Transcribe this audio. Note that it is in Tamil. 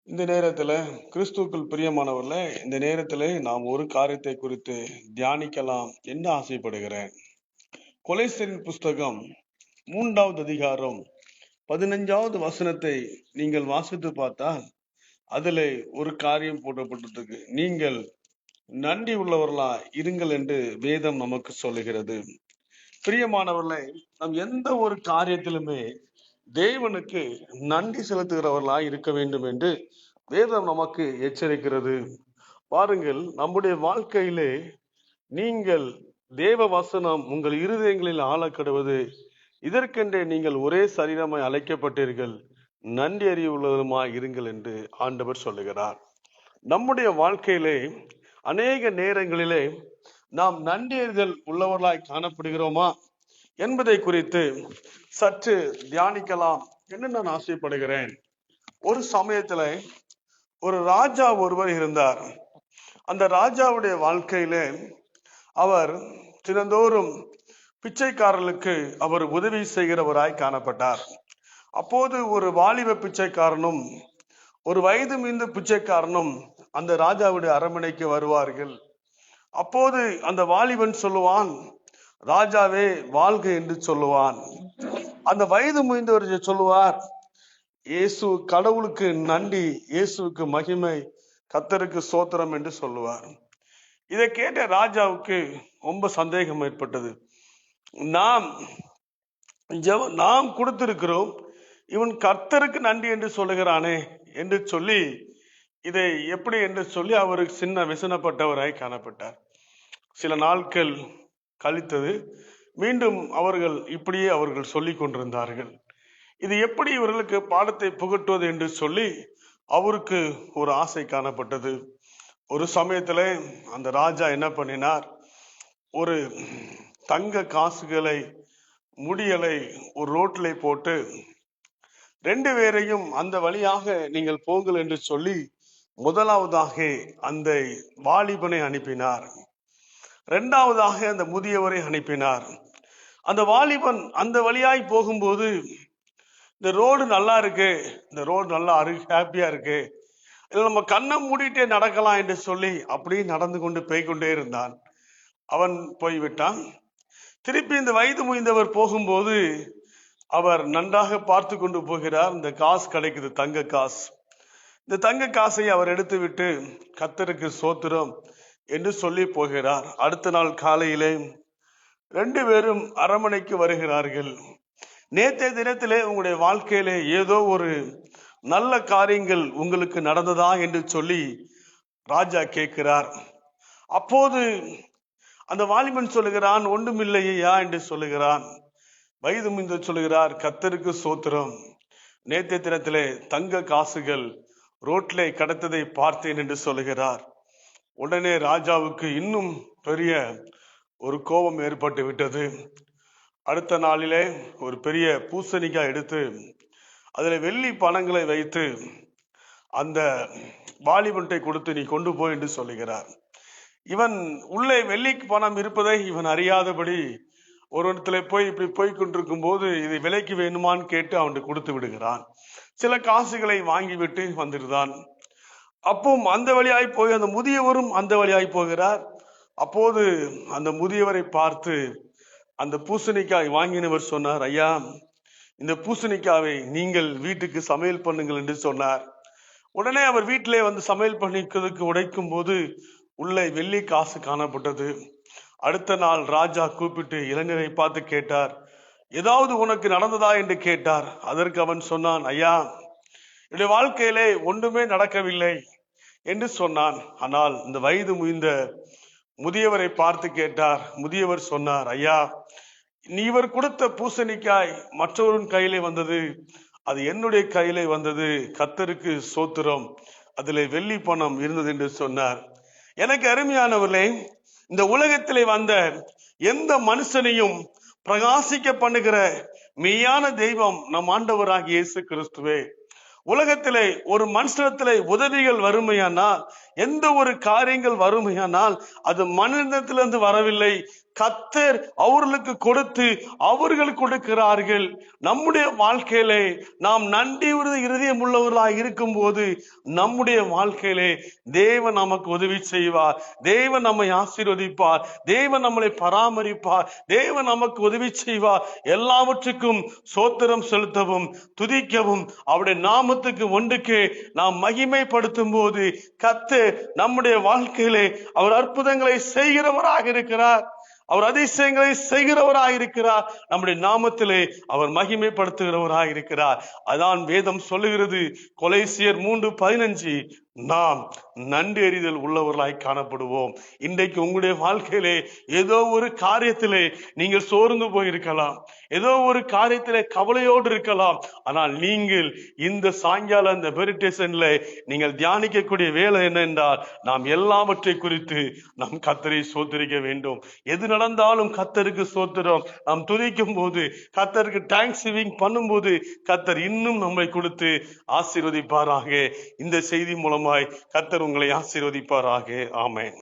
இந்த நேரத்துல கிறிஸ்துவுக்குள் பிரியமானவர்களே, இந்த நேரத்திலே நாம் ஒரு காரியத்தை குறித்து தியானிக்கலாம் என்று ஆசைப்படுகிறேன். கொலைசரின் புஸ்தகம் 3வது அதிகாரம் 15வது வசனத்தை நீங்கள் வாசித்து பார்த்தால் அதிலே ஒரு காரியம் போடப்பட்டிருக்கு. நீங்கள் நன்றி உள்ளவர்களா இருங்கள் என்று வேதம் நமக்கு சொல்லுகிறது. பிரியமானவர்களே, நாம் எந்த ஒரு காரியத்திலுமே தேவனுக்கு நன்றி செலுத்துகிறவர்களாய் இருக்க வேண்டும் என்று வேதம் நமக்கு எச்சரிக்கிறது. பாருங்கள், நம்முடைய வாழ்க்கையிலே நீங்கள் தேவ வசனம் உங்கள் இருதயங்களில் ஆளக்கடுவது, இதற்கென்றே நீங்கள் ஒரே சரீரமாய் அழைக்கப்பட்டீர்கள், நன்றி அறிவுள்ளவருமாய் இருங்கள் என்று ஆண்டவர் சொல்லுகிறார். நம்முடைய வாழ்க்கையிலே அநேக நேரங்களிலே நாம் நன்றியறிதல் உள்ளவர்களாய் காணப்படுகிறோமா என்பதை குறித்து சற்று தியானிக்கலாம் என்று நான் ஆசைப்படுகிறேன். ஒரு சமயத்துல ஒரு ராஜா ஒருவர் இருந்தார். அந்த ராஜாவுடைய வாழ்க்கையிலே அவர் தினந்தோறும் பிச்சைக்காரர்களுக்கு அவர் உதவி செய்கிறவராய் காணப்பட்டார். அப்போது ஒரு வாலிப பிச்சைக்காரனும் ஒரு வயது மீந்த பிச்சைக்காரனும் அந்த ராஜாவுடைய அரண்மனைக்கு வருவார்கள். அப்போது அந்த வாலிபன் சொல்லுவான், ராஜாவே வாழ்க என்று சொல்லுவான். அந்த வயது முதிர்ந்தவர் சொல்லுவார், இயேசு கடவுளுக்கு நன்றி, இயேசுவுக்கு மகிமை, கர்த்தருக்கு ஸ்தோத்திரம் என்று சொல்லுவார். இதை கேட்ட ராஜாவுக்கு ரொம்ப சந்தேகம் ஏற்பட்டது. நாம் கொடுத்திருக்கிறோம், இவன் கர்த்தருக்கு நன்றி என்று சொல்லுகிறானே என்று சொல்லி, இதை எப்படி என்று சொல்லி அவருக்கு சின்ன விசனப்பட்டவராய் காணப்பட்டார். சில நாட்கள் கழித்தது. மீண்டும் இப்படியே அவர்கள் சொல்லிக் கொண்டிருந்தார்கள். இது எப்படி இவர்களுக்கு பாடத்தை புகட்டுவது என்று சொல்லி அவருக்கு ஒரு ஆசை காணப்பட்டது. ஒரு சமயத்துல அந்த ராஜா என்ன பண்ணினார், ஒரு தங்க காசுகளை முடியலை ஒரு ரோட்டிலே போட்டு 2 பேரையும் அந்த வழியாக நீங்கள் போங்கள் என்று சொல்லி முதலாவதாக அந்த வாலிபனை அனுப்பினார். 2வதாக அந்த முதியவரை அனுப்பினார். அந்த வாலிபன் அந்த வழியாய் போகும்போது, இந்த ரோடு நல்லா இருக்கு, இந்த ரோடு நல்லா ஹாப்பியா இருக்கு, இதுல நம்ம கண்ணை மூடிட்டே நடக்கலாம் என்று சொல்லி அப்படியே நடந்து கொண்டு போய்கொண்டே இருந்தான். அவன் போய்விட்டான். திருப்பி இந்த வயது முதிர்ந்தவர் போகும்போது அவர் நன்றாக பார்த்து கொண்டு போகிறார். இந்த காசு கிடைக்குது, தங்க காசு. இந்த தங்க காசை அவர் எடுத்து விட்டு கர்த்தருக்கு ஸ்தோத்திரம் என்று சொல்லி போகிறார். அடுத்த நாள் காலையிலே 2 பேரும் அரண்மனைக்கு வருகிறார்கள். நேற்றைய தினத்திலே உங்களுடைய வாழ்க்கையிலே ஏதோ ஒரு நல்ல காரியங்கள் உங்களுக்கு நடந்ததா என்று சொல்லி ராஜா கேட்கிறார். அப்போது அந்த வாலிபன் சொல்லுகிறான், ஒன்றுமில்லையா என்று சொல்லுகிறான். வயது முதிர்ந்தவர் சொல்லுகிறார், கர்த்தருக்கு ஸ்தோத்திரம், நேற்றைய தினத்திலே தங்க காசுகள் ரோட்டிலே கடத்ததை பார்த்தேன் என்று சொல்லுகிறார். உடனே ராஜாவுக்கு இன்னும் பெரிய ஒரு கோபம் ஏற்பட்டு விட்டது. அடுத்த நாளிலே ஒரு பெரிய பூசணிக்காய் எடுத்து அதில் வெள்ளி பணங்களை வைத்து அந்த வாலிபன்ட்டை கொடுத்து நீ கொண்டு போய் என்று சொல்லுகிறார். இவன் உள்ளே வெள்ளி பணம் இருப்பதை இவன் அறியாதபடி ஒரு இடத்துல போய் இப்படி போய் கொண்டிருக்கும் போது இது விலைக்கு வேணுமான்னு கேட்டு அவனுக்கு கொடுத்து விடுகிறான். சில காசுகளை வாங்கிவிட்டு வந்துடுதான். அப்போ அந்த வழியாய் போய் அந்த முதியவரும் அந்த வழியாய் போகிறார். அப்போது அந்த முதியவரை பார்த்து அந்த பூசணிக்காய் வாங்கினவர் சொன்னார், ஐயா, இந்த பூசணிக்காவை நீங்கள் வீட்டுக்கு சமையல் பண்ணுங்கள் என்று சொன்னார். உடனே அவர் வீட்டிலே வந்து சமையல் பண்ணிக்கிறதுக்கு உடைக்கும் போது உள்ளே வெள்ளி காசு காணப்பட்டது. அடுத்த நாள் ராஜா கூப்பிட்டு இளைஞரை பார்த்து கேட்டார், ஏதாவது உனக்கு நடந்ததா என்று கேட்டார். அதற்கு அவன் சொன்னான், ஐயா, என்னுடைய வாழ்க்கையிலே ஒன்றுமே நடக்கவில்லை என்று சொன்னான். ஆனால் இந்த வயது முதிர்ந்த முதியவரை பார்த்து கேட்டார். முதியவர் சொன்னார், ஐயா, இவர் கொடுத்த பூசணிக்காய் மற்றவரின் கையிலே வந்தது, அது என்னுடைய கையிலே வந்தது, கர்த்தருக்கு ஸ்தோத்திரம், அதிலே வெள்ளி பணம் இருந்தது என்று சொன்னார். எனக்கு அருமையானவர்களே, இந்த உலகத்திலே வந்த எந்த மனுஷனையும் பிரகாசிக்க பண்ணுகிற மெய்யான தெய்வம் நம் ஆண்டவராகிய இயேசு கிறிஸ்துவே. உலகத்திலே ஒரு மனுஷனத்திலே உதவிகள் வறுமையானால், எந்த ஒரு காரியங்கள் வறுமையானால் அது மனிதத்திலிருந்து வரவில்லை, கர்த்தர் அவர்களுக்கு கொடுத்து அவர்கள் கொடுக்கிறார்கள். நம்முடைய வாழ்க்கையிலே நாம் நன்றி இருதயம் உள்ளவர்களாக இருக்கும் போது நம்முடைய வாழ்க்கையிலே தேவன் நமக்கு உதவி செய்வார், தேவன் நம்மை ஆசீர்வதிப்பார், தேவன் நம்மளை பராமரிப்பார், தேவன் நமக்கு உதவி செய்வார். எல்லாவற்றுக்கும் சோத்திரம் செலுத்தவும் துதிக்கவும் அவருடைய நாமத்துக்கு ஒன்றுக்கு நாம் மகிமைப்படுத்தும் போது கர்த்தர் நம்முடைய வாழ்க்கையிலே அவர் அற்புதங்களை செய்கிறவராக இருக்கிறார், அவர் அதிசயங்களை செய்கிறவராக இருக்கிறார், நம்முடைய நாமத்திலே அவர் மகிமைப்படுத்துகிறவராக இருக்கிறார். அதான் வேதம் சொல்லுகிறது, கொலைசியர் 3:15, நாம் நன்றி அறிதல் உள்ளவர்களாய் காணப்படுவோம். இன்றைக்கு உங்களுடைய வாழ்க்கையிலே ஏதோ ஒரு காரியத்திலே நீங்கள் சோர்ந்து போயிருக்கலாம், ஏதோ ஒரு காரியத்திலே கவலையோடு இருக்கலாம். ஆனால் நீங்கள் இந்த சாயங்கால அந்த மெடிடேஷன்ல நீங்கள் தியானிக்கக்கூடிய வேலை என்ன என்றால், நாம் எல்லாவற்றை குறித்து நாம் கர்த்தரை ஸ்தோத்திரிக்க வேண்டும். எது நடந்தாலும் கர்த்தருக்கு ஸ்தோத்திரம். நாம் துதிக்கும் போது, கர்த்தருக்கு தேங்க்ஸ் கிவிங் பண்ணும்போது கர்த்தர் இன்னும் நம்மை கொடுத்து ஆசீர்வதிப்பாராக. இந்த செய்தி மூலமாய் கர்த்தர் உங்களை ஆசீர்வதிப்பாராக. ஆமென்.